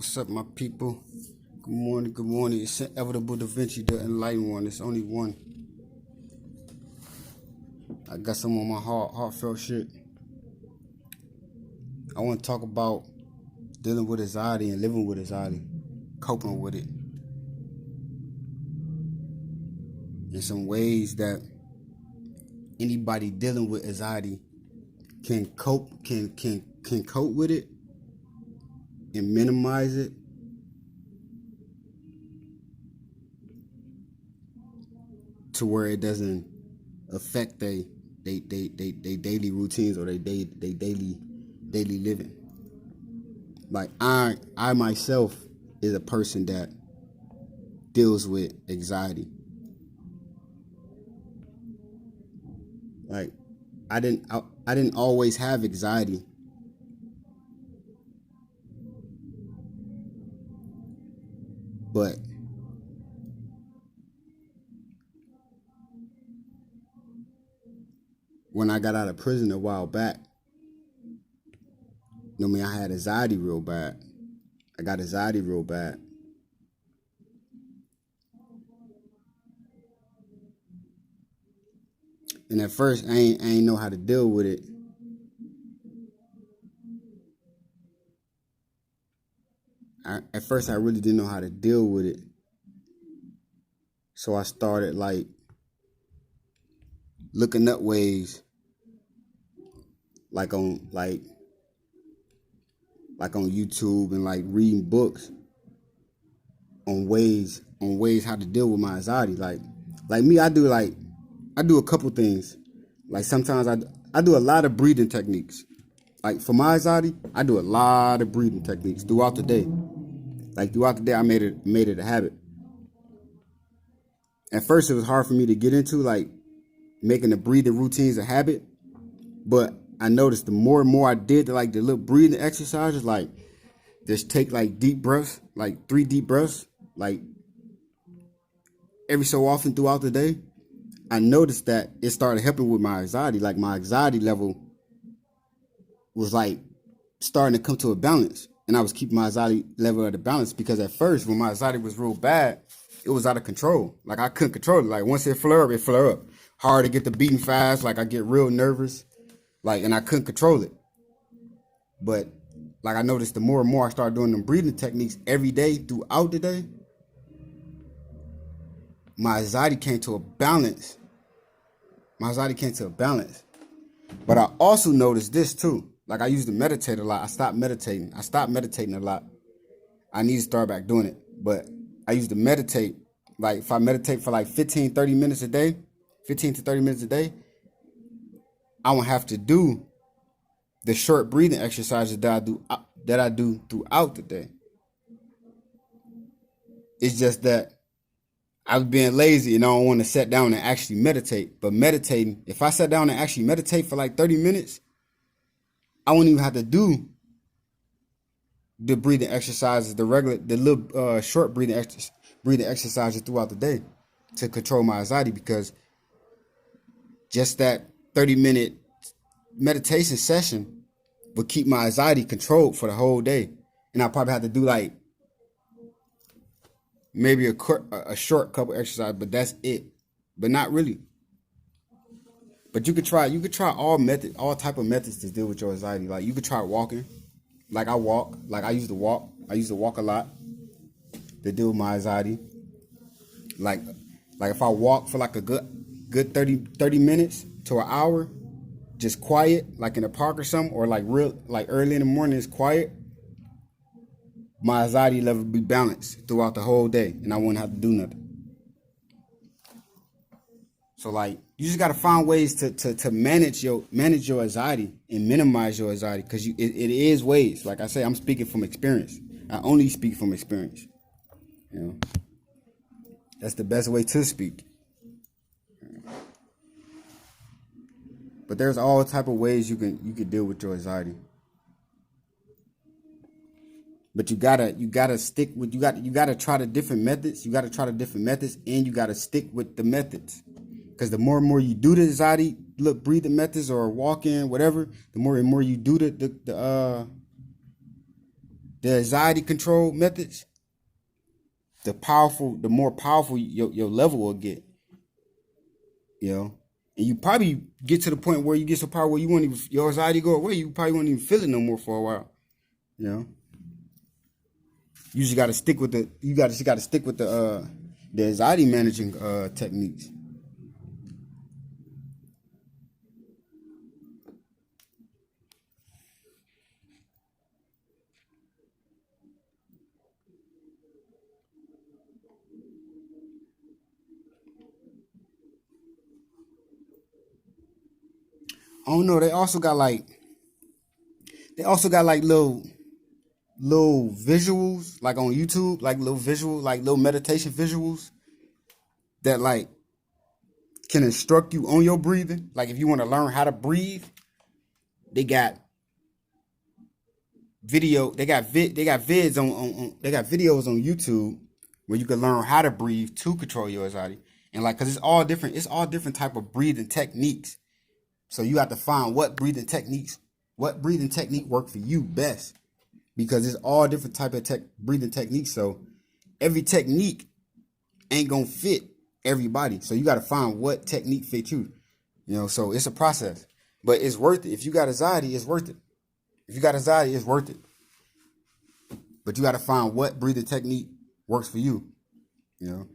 What's up, my people? Good morning, good morning. It's Inevitable Da Vinci, the enlightened one. It's only one. I got some on my heartfelt shit. I want to talk about dealing with anxiety and living with anxiety, coping with it. In some ways that anybody dealing with anxiety can cope with it and minimize it to where it doesn't affect they daily routines or they daily living. Like I myself is a person that deals with anxiety. Like I didn't always have anxiety, but when I got out of prison a while back, I had anxiety real bad. I got anxiety real bad. And at first, I ain't know how to deal with it. At first, I really didn't know how to deal with it. So I started looking up ways, like on YouTube and reading books on ways how to deal with my anxiety. Like me, I do a couple things. Like sometimes I do a lot of breathing techniques. Like for my anxiety, I do a lot of breathing techniques throughout the day. Like throughout the day, I made it a habit. At first, it was hard for me to get into making the breathing routines a habit, but I noticed the more and more I did the little breathing exercises, just take deep breaths, 3 deep breaths, every so often throughout the day, I noticed that it started helping with my anxiety. Like my anxiety level was starting to come to a balance, and I was keeping my anxiety level at a balance because at first when my anxiety was real bad, it was out of control. Like I couldn't control it. Like once it flare up. Hard to get the beating fast. Like I get real nervous. And I couldn't control it. But I noticed the more and more I started doing them breathing techniques every day throughout the day, my anxiety came to a balance. But I also noticed this too. I used to meditate a lot. I stopped meditating a lot. I need to start back doing it. But I used to meditate. If I meditate for 15, 30 minutes a day, 15 to 30 minutes a day, I won't have to do the short breathing exercises that I do throughout the day. It's just that I was being lazy and I don't want to sit down and actually meditate. But meditating, if I sat down and actually meditate for 30 minutes, I won't even have to do the breathing exercises, the little short breathing exercises throughout the day to control my anxiety, because just that 30-minute meditation session would keep my anxiety controlled for the whole day. And I probably have to do maybe a short couple exercises, but that's it. But not really. But you could try all type of methods to deal with your anxiety. You could try walking. I walk. I used to walk. I used to walk a lot to deal with my anxiety. If I walk for a good 30 minutes to an hour, just quiet, in a park or something, or early in the morning, it's quiet, my anxiety level would be balanced throughout the whole day, and I wouldn't have to do nothing. So you just gotta find ways to manage your anxiety and minimize your anxiety, because it is ways. Like I say, I'm speaking from experience. I only speak from experience. That's the best way to speak. But there's all type of ways you can deal with your anxiety. But you gotta stick with you gotta try the different methods. You gotta try the different methods, and you gotta stick with the methods. Because the more and more you do the anxiety breathing methods or walking, whatever, the more and more you do the anxiety control methods, the more powerful your level will get. You know, and you probably get to the point where you get so powerful where you won't even your anxiety go away. You probably won't even feel it no more for a while. You know, you just got to stick with the anxiety managing techniques. I don't know. They also got like little visuals like on YouTube, like little meditation visuals that like can instruct you on your breathing. Like if you want to learn how to breathe, they got they got vids they got videos on YouTube where you can learn how to breathe to control your anxiety. And like cuz it's all different type of breathing techniques. So you have to find what breathing technique work for you best because it's all different type of breathing techniques. So every technique ain't going to fit everybody. So you got to find what technique fits you. You know, so it's a process. But it's worth it. If you got anxiety, it's worth it. If you got anxiety, it's worth it. But you got to find what breathing technique works for you. You know.